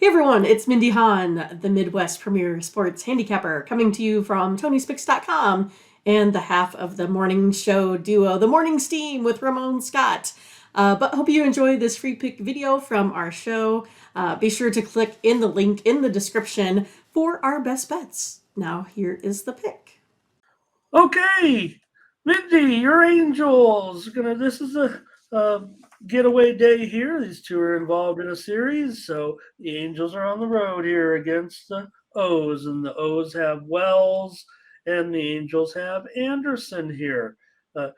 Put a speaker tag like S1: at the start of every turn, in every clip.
S1: Hey everyone, it's Mindy Hahne, the Midwest premier sports handicapper, coming to you from TonySpicks.com and the half of the morning show duo, The Morning Steam with Ramon Scott. But hope you enjoy this free pick video from our show. Be sure to click in the link in the description for our best bets. Now here is the pick.
S2: Okay, Mindy, your Angels. This is a getaway day here. These two are involved in a series, so the Angels are on the road here against the O's, and the O's have Wells, and the Angels have Anderson here. Uh,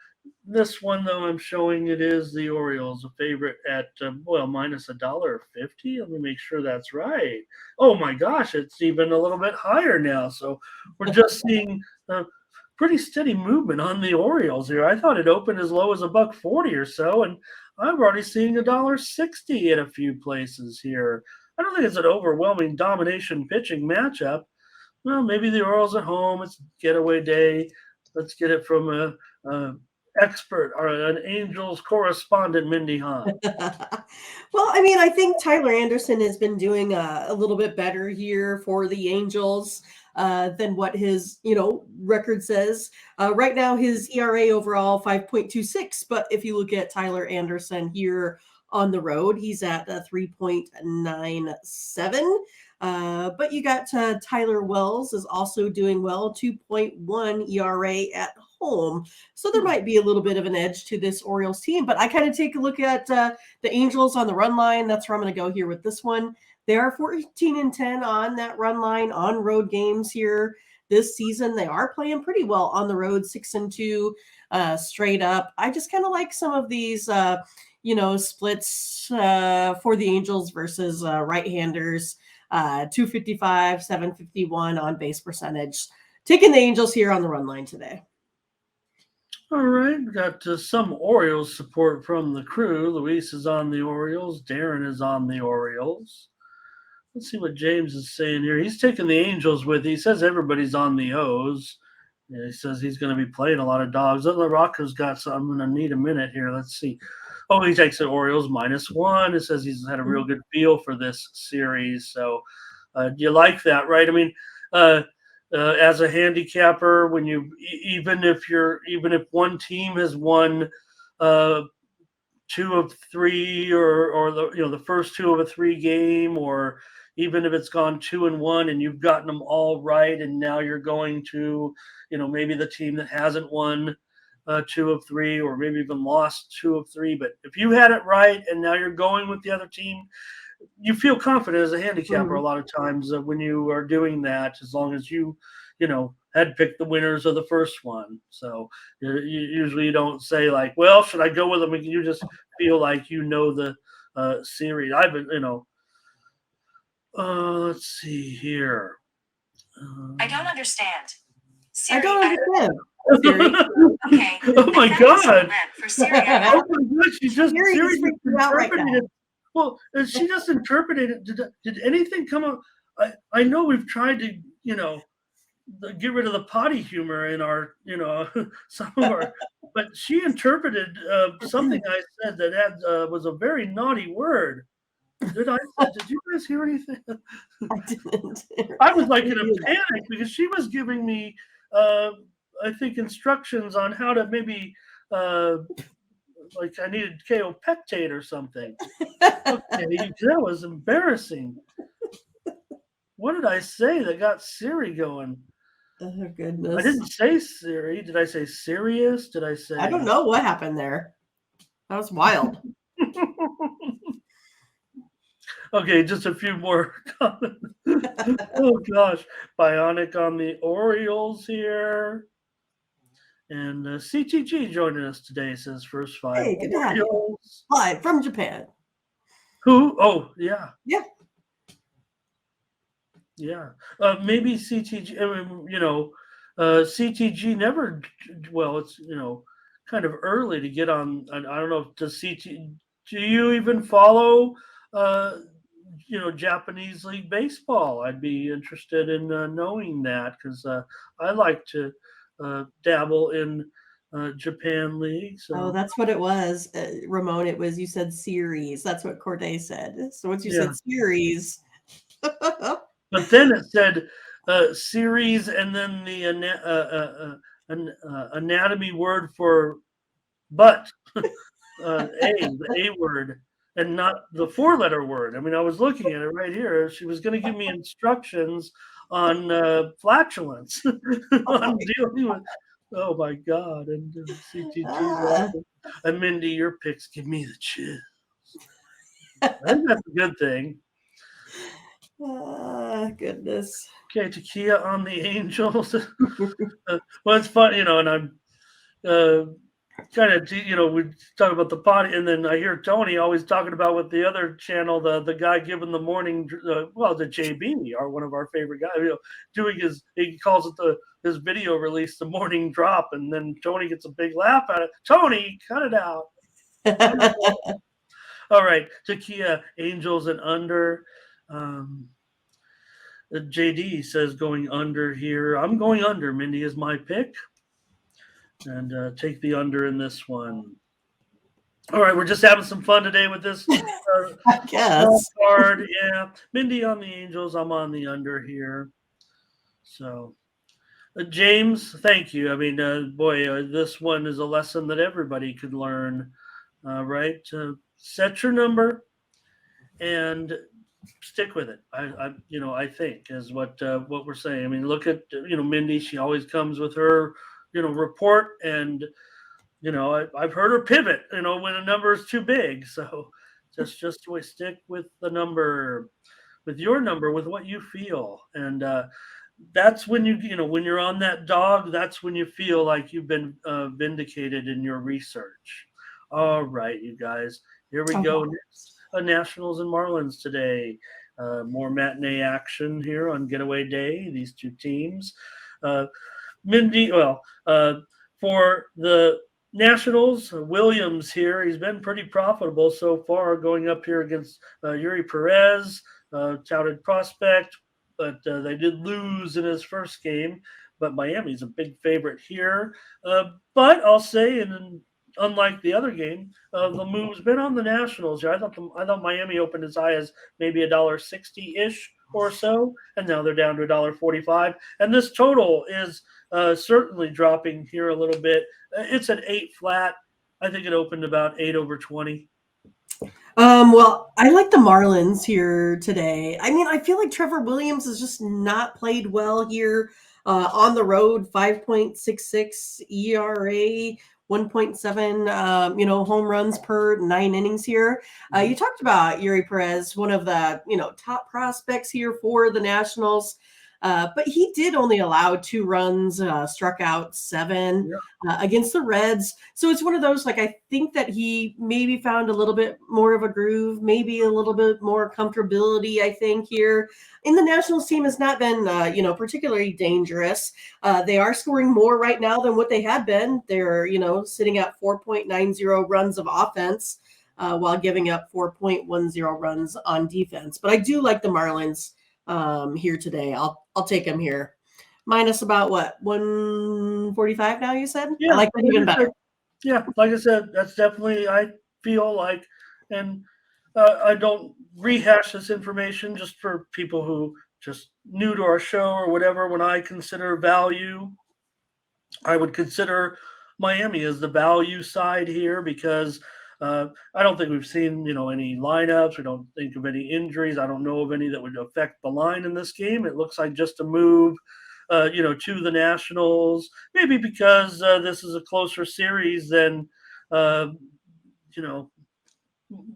S2: this one, though, I'm showing it is the Orioles, a favorite at minus $1.50. Let me make sure that's right. Oh my gosh, it's even a little bit higher now. So we're just seeing pretty steady movement on the Orioles here. I thought it opened as low as $1.40 or so, and I'm already seeing $1.60 in a few places here. I don't think it's an overwhelming domination pitching matchup. Well, maybe the Orioles at home. It's getaway day. Let's get it from a expert or an Angels correspondent, Mindy Hahn.
S1: Well, I mean, I think Tyler Anderson has been doing a little bit better here for the Angels than what his record says. Right now, his ERA overall 5.26, but if you look at Tyler Anderson here on the road, he's at 3.97. But you got Tyler Wells is also doing well, 2.1 ERA at home. So there might be a little bit of an edge to this Orioles team. But I kind of take a look at the Angels on the run line. That's where I'm going to go here with this one. They are 14-10 on that run line on road games here this season. They are playing pretty well on the road, 6-2 straight up. I just kind of like some of these splits for the Angels versus right-handers. 255, 751 on base percentage. Taking the Angels here on the run line today.
S2: All right, we got some Orioles support from the crew. Luis is on the Orioles. Darren is on the Orioles. Let's see what James is saying here. He's taking the Angels with. He says everybody's on the O's. Yeah, he says he's going to be playing a lot of dogs. The Rocco's got some. I'm going to need a minute here. Let's see. Oh, he takes the Orioles -1. It says he's had a real good feel for this series. So you like that, right? I mean, as a handicapper, when you even if one team has won 2 of 3 or the first 2 of a 3 game, or even if it's gone 2-1 and you've gotten them all right, and now you're going to maybe the team that hasn't won 2 of 3 or maybe even lost 2 of 3, but if you had it right and now you're going with the other team, you feel confident as a handicapper a lot of times when you are doing that, as long as you had picked the winners of the first one. So usually you don't say like, well, should I go with them? You just feel like the series. I've been, let's see here.
S3: I don't understand.
S1: Siri, I don't understand.
S3: Siri. Okay.
S2: Oh my God!
S3: For Siri,
S2: oh my God! Siri just
S1: interpreted
S2: right it. Well, she just interpreted it. Did anything come up? I know we've tried to get rid of the potty humor in our some of our, but she interpreted something I said that had was a very naughty word. Did you guys hear anything?
S1: I didn't.
S2: I was like in a panic because she was giving me, I think, instructions on how to maybe, like I needed kaopectate or something. Okay, that was embarrassing. What did I say that got Siri going?
S1: Oh, goodness.
S2: I didn't say Siri. Did I say serious? Did I say?
S1: I don't know what happened there. That was wild.
S2: Okay, just a few more comments. Oh gosh, Bionic on the Orioles here, and CTG joining us today. Says first 5
S1: hey, good
S2: Orioles
S1: live from Japan.
S2: Who? Oh yeah,
S1: yeah.
S2: Maybe CTG. I mean, CTG never. Well, it's kind of early to get on. I don't know. Does CTG? Do you even follow? Japanese League Baseball. I'd be interested in knowing that because I like to dabble in Japan League. So.
S1: Oh, that's what it was, Ramon. It was, you said series. That's what Corday said. So once you said series.
S2: But then it said series and then the anatomy word for butt, the A word, and not the four-letter word. I mean, I was looking at it right here. She was going to give me instructions on flatulence, on dealing with. Oh my God! And CTG's
S1: Ah,
S2: laughing. And Mindy, your picks give me the chills. I think that's a good thing.
S1: goodness.
S2: Okay, Takia on the Angels. Well, it's fun, and I'm uh, kind of, we talk about the potty, and then I hear Tony always talking about with the other channel, the guy giving the morning, the JB, one of our favorite guys, doing he calls it his video release, the morning drop, and then Tony gets a big laugh at it. Tony, cut it out. All right, Takia, Angels and under. JD says going under here. I'm going under. Mindy is my pick. And take the under in this one. All right, we're just having some fun today with this
S1: I guess.
S2: card. Yeah, Mindy on the Angels. I'm on the under here. So, James, thank you. I mean, this one is a lesson that everybody could learn, right? Set your number and stick with it. I think is what we're saying. I mean, look at Mindy. She always comes with her report, and I've heard her pivot. When a number is too big. So just stick with the number, with your number, with what you feel, and that's when when you're on that dog. That's when you feel like you've been vindicated in your research. All right, you guys. Here we go. Next, Nationals and Marlins today. More matinee action here on Getaway Day. These two teams. Mindy, for the Nationals, Williams here. He's been pretty profitable so far, going up here against Yuri Perez, touted prospect, but they did lose in his first game. But Miami's a big favorite here. But I'll say, and unlike the other game, the move's been on the Nationals here. I thought Miami opened as high as maybe $1.60-ish or so, and now they're down to $1.45. And this total is certainly dropping here a little bit. It's at 8 flat. I think it opened about 8 over 20.
S1: Well, I like the Marlins here today. I mean, I feel like Trevor Williams has just not played well here on the road. 5.66 ERA, 1.7 home runs per 9 innings here. You talked about Yuri Perez, one of the top prospects here for the Nationals. But he did only allow 2 runs, struck out 7 against the Reds. So it's one of those, like, I think that he maybe found a little bit more of a groove, maybe a little bit more comfortability, I think, here. And the Nationals team has not been, particularly dangerous. They are scoring more right now than what they had been. They're, sitting at 4.90 runs of offense while giving up 4.10 runs on defense. But I do like the Marlins here today. I'll take him here. Minus about what, 145 now, you said?
S2: Yeah,
S1: I like that even better.
S2: Yeah, like I said, that's definitely, I feel like, and I don't rehash this information just for people who just new to our show or whatever. When I consider value, I would consider Miami as the value side here because I don't think we've seen any lineups. We don't think of any injuries. I don't know of any that would affect the line in this game. It looks like just a move, to the Nationals. Maybe because this is a closer series than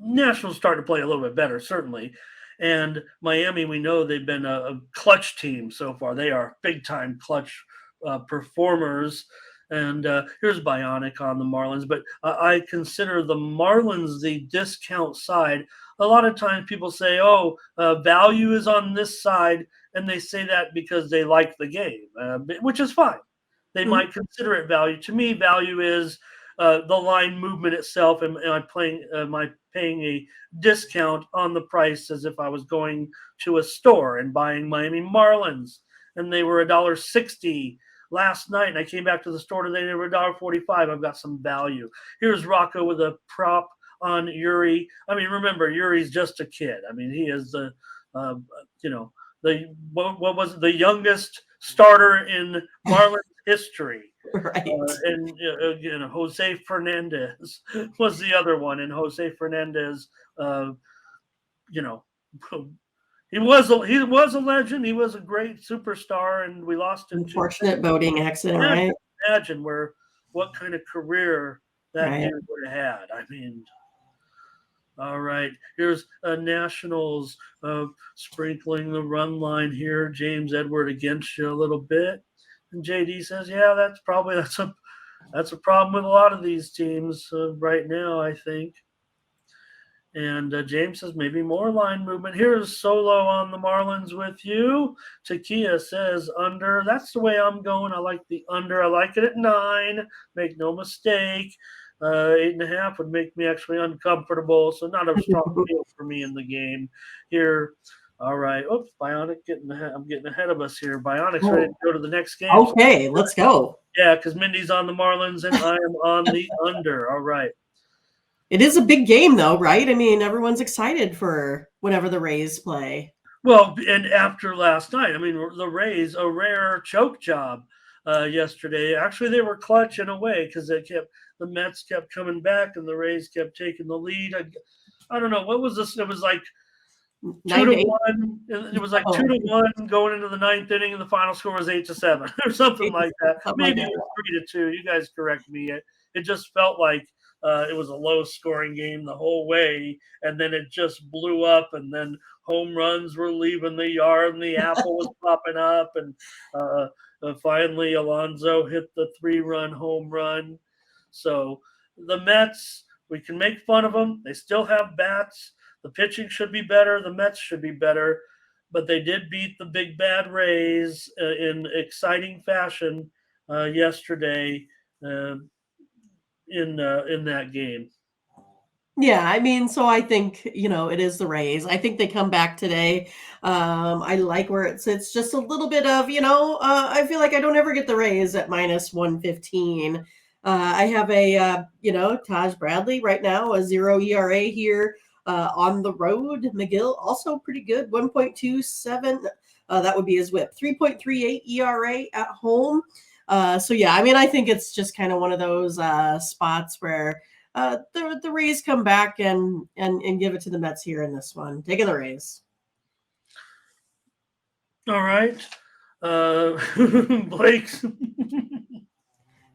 S2: Nationals starting to play a little bit better, certainly. And Miami, we know they've been a clutch team so far. They are big time clutch performers. And here's Bionic on the Marlins. But I consider the Marlins the discount side. A lot of times people say, value is on this side. And they say that because they like the game, which is fine. They might consider it value. To me, value is the line movement itself. Am I paying a discount on the price as if I was going to a store and buying Miami Marlins and they were $1.60 last night, and I came back to the store today, they were $1.45. I've got some value. Here's Rocco with a prop on Yuri. I mean, remember, Yuri's just a kid. I mean, he is the What was it, the youngest starter in Marlins history.
S1: Right.
S2: And Jose Fernandez was the other one. And Jose Fernandez, uh, you know, he was a legend. He was a great superstar, and we lost him too.
S1: Unfortunate boating accident, right?
S2: Imagine what kind of career that
S1: Right.
S2: dude would have had. I mean, all right. Here's Nationals sprinkling the run line here. James Edward against you a little bit, and JD says, "Yeah, that's a problem with a lot of these teams right now, I think." And James says maybe more line movement. Here's Solo on the Marlins with you. Takia says under. That's the way I'm going. I like the under. I like it at 9. Make no mistake. 8.5 would make me actually uncomfortable. So not a strong feel for me in the game here. All right. Oops, Bionic I'm getting ahead of us here. Bionic's ready to go to the next game.
S1: Okay, let's go.
S2: Yeah, because Mindy's on the Marlins and I am on the under. All right.
S1: It is a big game, though, right? I mean, everyone's excited for whenever the Rays play.
S2: Well, and after last night, I mean, the Rays, a rare choke job yesterday. Actually, they were clutch in a way because the Mets kept coming back and the Rays kept taking the lead. I don't know. What was this? It was like 2-1. It was like 2-1 going into the 9th inning, and the final score was 8-7 or something like that. Maybe it was 3-2. You guys correct me. It just felt like it was a low-scoring game the whole way, and then it just blew up, and then home runs were leaving the yard, and the apple was popping up, and finally Alonso hit the 3-run home run. So the Mets, we can make fun of them. They still have bats. The pitching should be better. The Mets should be better, but they did beat the big bad Rays in exciting fashion yesterday. In that game.
S1: Yeah, I mean, so I think, it is the Rays. I think they come back today. I like where it sits. Just a little bit of, I feel like I don't ever get the Rays at -115. I have Taj Bradley right now, a 0 ERA here on the road. McGill also pretty good, 1.27. That would be his whip. 3.38 ERA at home. So yeah, I mean, I think it's just kind of one of those spots where the Rays come back and give it to the Mets here in this one. Taking the Rays.
S2: All right, Blake's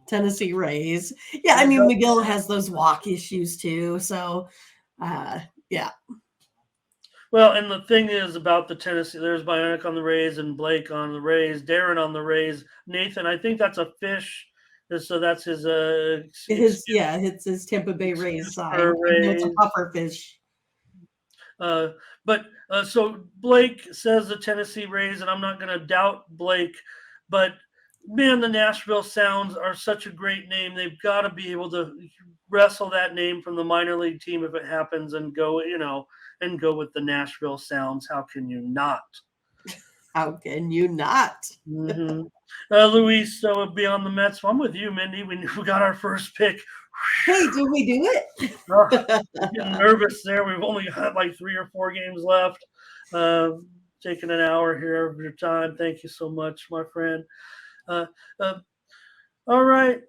S1: Tennessee Rays. Yeah, I mean, McGill has those walk issues too. So yeah.
S2: Well, and the thing is about the Tennessee, there's Bionic on the Rays and Blake on the Rays, Darren on the Rays, Nathan. I think that's a fish. So that's his
S1: it's his Tampa Bay Rays side. It's a puffer fish.
S2: So Blake says the Tennessee Rays, and I'm not going to doubt Blake, but man, the Nashville Sounds are such a great name. They've got to be able to wrestle that name from the minor league team if it happens and go with the Nashville Sounds. How can you not?
S1: How can you not?
S2: Mm-hmm. Luis would be on the Mets. Well, I'm with you, Mindy. We got our first pick.
S1: Hey, did we do it?
S2: I'm getting nervous there. We've only got like 3 or 4 games left. Taking an hour here of your time. Thank you so much, my friend. All right.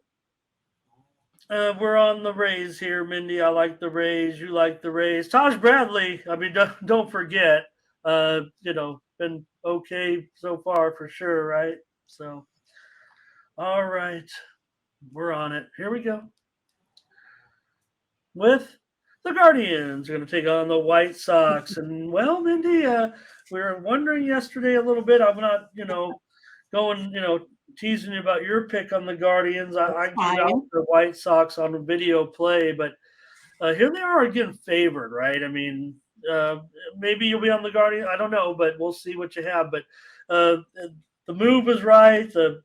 S2: We're on the Rays here, Mindy. I like the Rays. You like the Rays. Taj Bradley, I mean, don't forget, been okay so far for sure, right? So, all right. We're on it. Here we go. With the Guardians are going to take on the White Sox. And, well, Mindy, we were wondering yesterday a little bit. I'm not, teasing you about your pick on the Guardians. I gave out the White Sox on a video play, but here they are again favored, right? I mean, maybe you'll be on the Guardians. I don't know, but we'll see what you have. But the move was right. The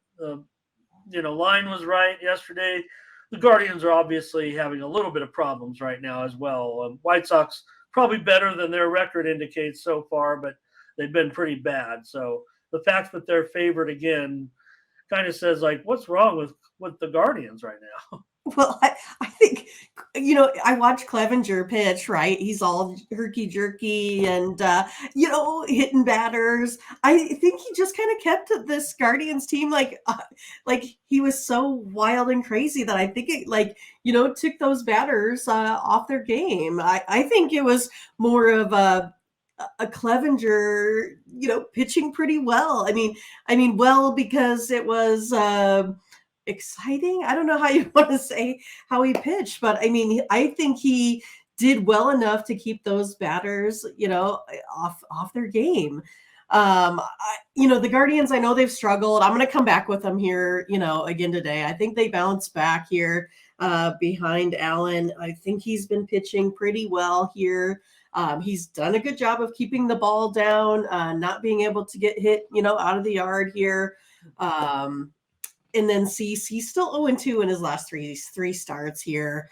S2: line was right yesterday. The Guardians are obviously having a little bit of problems right now as well. White Sox probably better than their record indicates so far, but they've been pretty bad. So the fact that they're favored again kind of says, like, what's wrong with the Guardians right now?
S1: Well, I think, I watch Clevenger pitch, right? He's all herky-jerky and, hitting batters. I think he just kind of kept this Guardians team like he was so wild and crazy that I think it took those batters off their game. I think it was more of a Clevenger, pitching pretty well. I mean, well, because it was exciting. I don't know how you want to say how he pitched, but I mean, I think he did well enough to keep those batters, off their game. The Guardians, I know they've struggled. I'm going to come back with them here, again today. I think they bounced back here behind Allen. I think he's been pitching pretty well here. He's done a good job of keeping the ball down, not being able to get hit, out of the yard here. And then Cease, he's still 0-2 in his last three starts here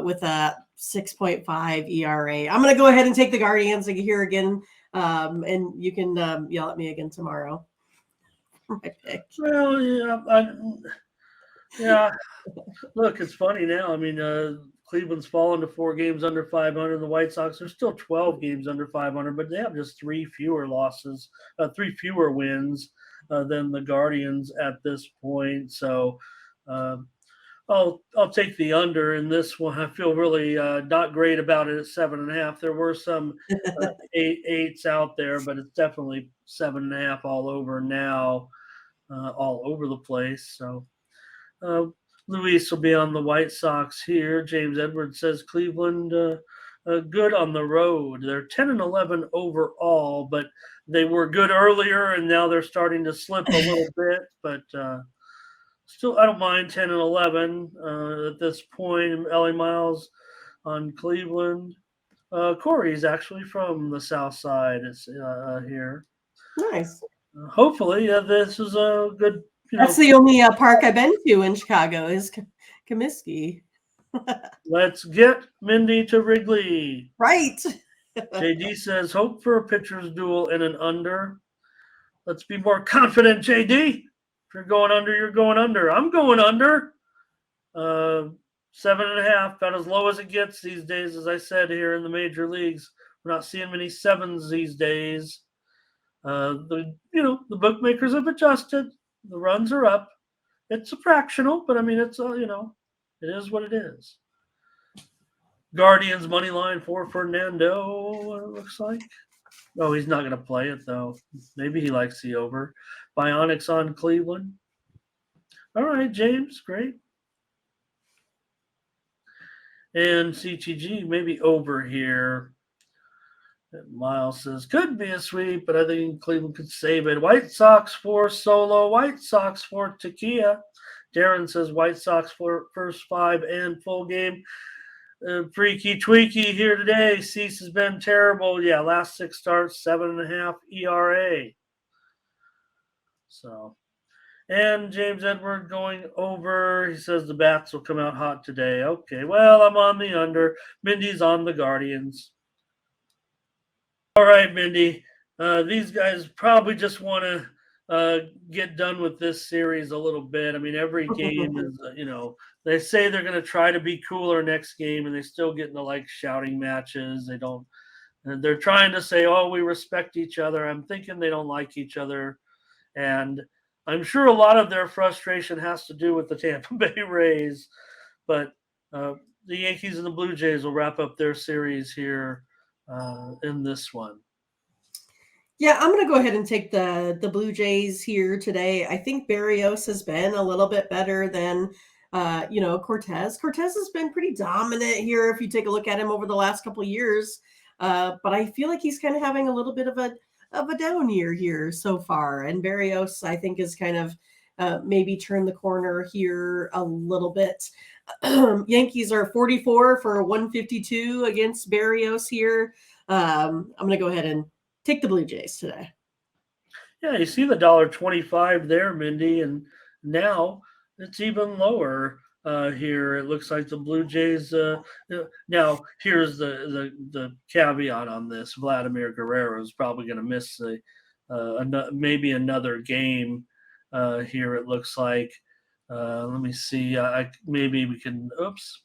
S1: with a 6.5 ERA. I'm going to go ahead and take the Guardians here again, and you can yell at me again tomorrow for my pick.
S2: Well, yeah. Look, it's funny now. I mean, Cleveland's fallen to 4 games under 500. The White Sox are still 12 games under 500, but they have just 3 fewer wins than the Guardians at this point. So I'll take the under in this one. I feel really not great about it at 7.5. There were some 8s out there, but it's definitely 7.5 all over now, all over the place. So Luis will be on the White Sox here. James Edwards says Cleveland good on the road. They're 10-11 overall, but they were good earlier, and now they're starting to slip a little bit. But still, I don't mind 10-11 at this point. LA Miles on Cleveland. Corey's actually from the South Side. It's here.
S1: Nice.
S2: Hopefully, this is a good.
S1: That's the only park I've been to in Chicago is Comiskey.
S2: Let's get Mindy to Wrigley.
S1: Right.
S2: JD says, hope for a pitcher's duel in an under. Let's be more confident, JD. If you're going under, you're going under. I'm going under. 7.5, about as low as it gets these days, as I said here in the major leagues. We're not seeing many 7s these days. The bookmakers have adjusted. The runs are up. It's a fractional, but I mean, it's it is what it is. Guardians money line for Fernando. It looks like. Oh, he's not going to play it though. Maybe he likes the over. Bionics on Cleveland. All right, James, great. And CTG maybe over here. Miles says, could be a sweep, but I think Cleveland could save it. White Sox for Solo. White Sox for Takia. Darren says White Sox for first 5 and full game. Freaky tweaky here today. Cease has been terrible. Yeah, last 6 starts, 7.5 ERA. So, and James Edward going over. He says the bats will come out hot today. Okay, well, I'm on the under. Mindy's on the Guardians. All right, Mindy. These guys probably just want to get done with this series a little bit. I mean, every game is, they say they're going to try to be cooler next game, and they still get into shouting matches. They're trying to say, oh, we respect each other. I'm thinking they don't like each other. And I'm sure a lot of their frustration has to do with the Tampa Bay Rays. But the Yankees and the Blue Jays will wrap up their series here in this one.
S1: Yeah, I'm going to go ahead and take the Blue Jays here today. I think Barrios has been a little bit better than, Cortez. Cortez has been pretty dominant here if you take a look at him over the last couple of years. But I feel like he's kind of having a little bit of a down year here so far. And Barrios, I think, is kind of maybe turned the corner here a little bit. Yankees are 44 for 152 against Barrios here. I'm going to go ahead and take the Blue Jays today.
S2: Yeah, you see the $1.25 there, Mindy, and now it's even lower here. It looks like the Blue Jays. Now, here's the caveat on this: Vladimir Guerrero is probably going to miss maybe another game here. It looks like Let me see. Maybe we can. Oops.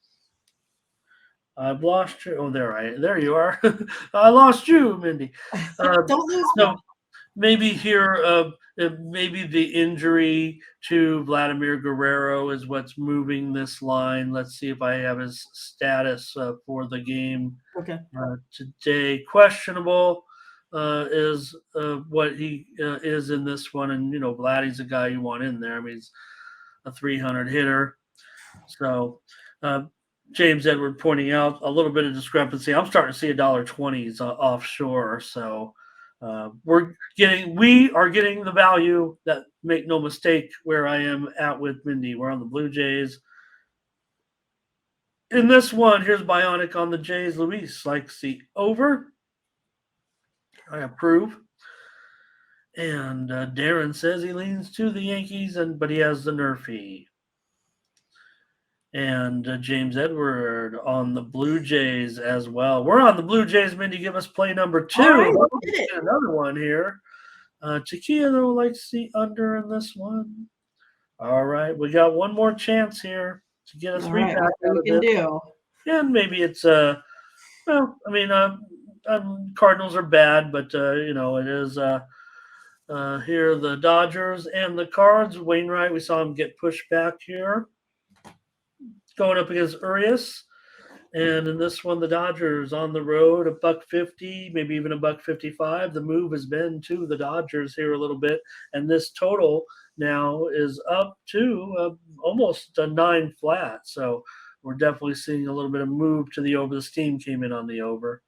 S2: I've lost you. Oh, there you are. I lost you, Mindy.
S1: Don't lose me.
S2: So maybe here, maybe the injury to Vladimir Guerrero is what's moving this line. Let's see if I have his status for the game
S1: Okay.
S2: today. Questionable is what he is in this one, and Vladdy's a guy you want in there. I mean, he's a 300 hitter. So James Edward pointing out a little bit of discrepancy. I'm starting to see $1.20s offshore. So we are getting the value. That, make no mistake, where I am at with Mindy. We're on the Blue Jays. In this one, here's Bionic on the Jays. Luis likes the over. I approve. And Darren says he leans to the Yankees, but he has the Nerfy. And James Edward on the Blue Jays as well. We're on the Blue Jays. Mindy, give us play number 2.
S1: All right, we did it.
S2: Another one here. Chiquilla, though, likes the under in this one. All right. We got one more chance here to get a 3-pack out of
S1: we can
S2: this.
S1: do.
S2: And maybe it's, Cardinals are bad, but, it is here the Dodgers and the Cards. Wainwright, we saw him get pushed back here. Going up against Urias. And in this one, the Dodgers on the road, $1.50, maybe even $1.55. The move has been to the Dodgers here a little bit. And this total now is up to almost a 9 flat. So we're definitely seeing a little bit of move to the over. The steam came in on the over.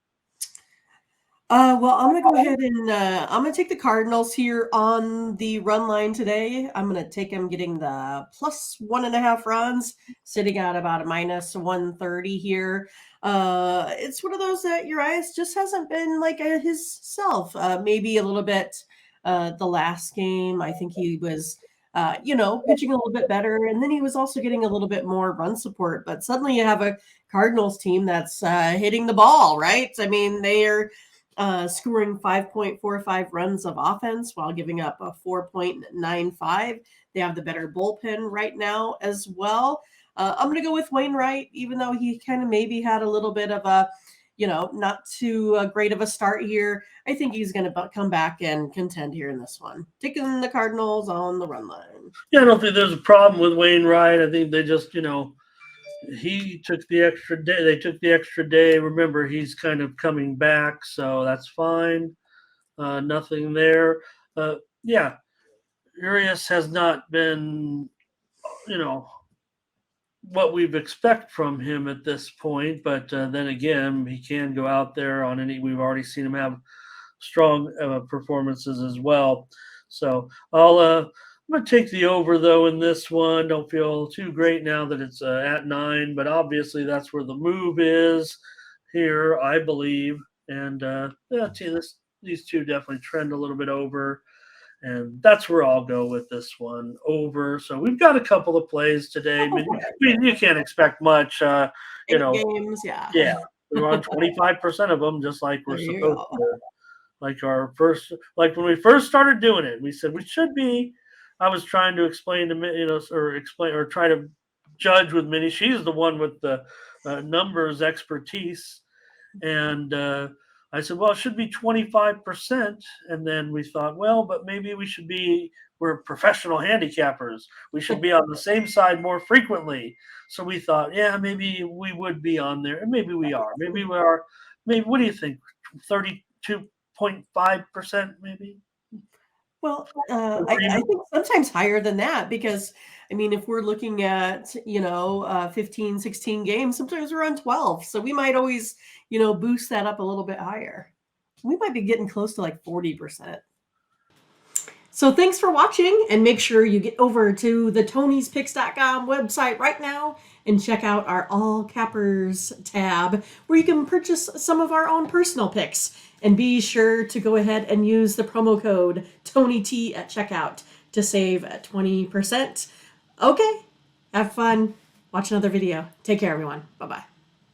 S1: Well, I'm going to go ahead and I'm going to take the Cardinals here on the run line today. I'm going to take them getting the plus 1.5 runs, sitting at about a minus 130 here. It's one of those that Urias just hasn't been like his self. Maybe a little bit the last game. I think he was, pitching a little bit better. And then he was also getting a little bit more run support. But suddenly you have a Cardinals team that's hitting the ball, right? I mean, they are scoring 5.45 runs of offense while giving up a 4.95. They have the better bullpen right now as well. I'm going to go with Wainwright, even though he kind of maybe had a little bit of a, not too great of a start here. I think he's going to come back and contend here in this one. Taking the Cardinals on the run line.
S2: Yeah, I don't think there's a problem with Wainwright. I think they just, he took the extra day. They took the extra day. Remember, he's kind of coming back, so that's fine. Nothing there. Yeah, Urias has not been, what we've expect from him at this point. But then again, he can go out there on any. We've already seen him have strong performances as well. So I'm going to take the over, though, in this one. Don't feel too great now that it's at 9, but obviously that's where the move is here, I believe. And these two definitely trend a little bit over, and that's where I'll go with this one, over. So we've got a couple of plays today. I mean, you can't expect much,
S1: Games, yeah.
S2: Yeah, we're on 25% of them, just like we're supposed to. Like when we first started doing it, we said we should be. I was trying to explain to try to judge with Minnie. She's the one with the numbers expertise, and I said, well, it should be 25%. And then we thought, well, but maybe we're professional handicappers. We should be on the same side more frequently. So we thought, yeah, maybe we would be on there, and maybe we are. Maybe we are. Maybe what do you think? 32.5%, maybe.
S1: Well, I think sometimes higher than that because, I mean, if we're looking at, 15, 16 games, sometimes we're on 12. So we might always, boost that up a little bit higher. We might be getting close to like 40%. So thanks for watching, and make sure you get over to the Tony'sPicks.com website right now and check out our All Cappers tab where you can purchase some of our own personal picks. And be sure to go ahead and use the promo code TonyT at checkout to save 20%. Okay, have fun. Watch another video. Take care, everyone. Bye-bye.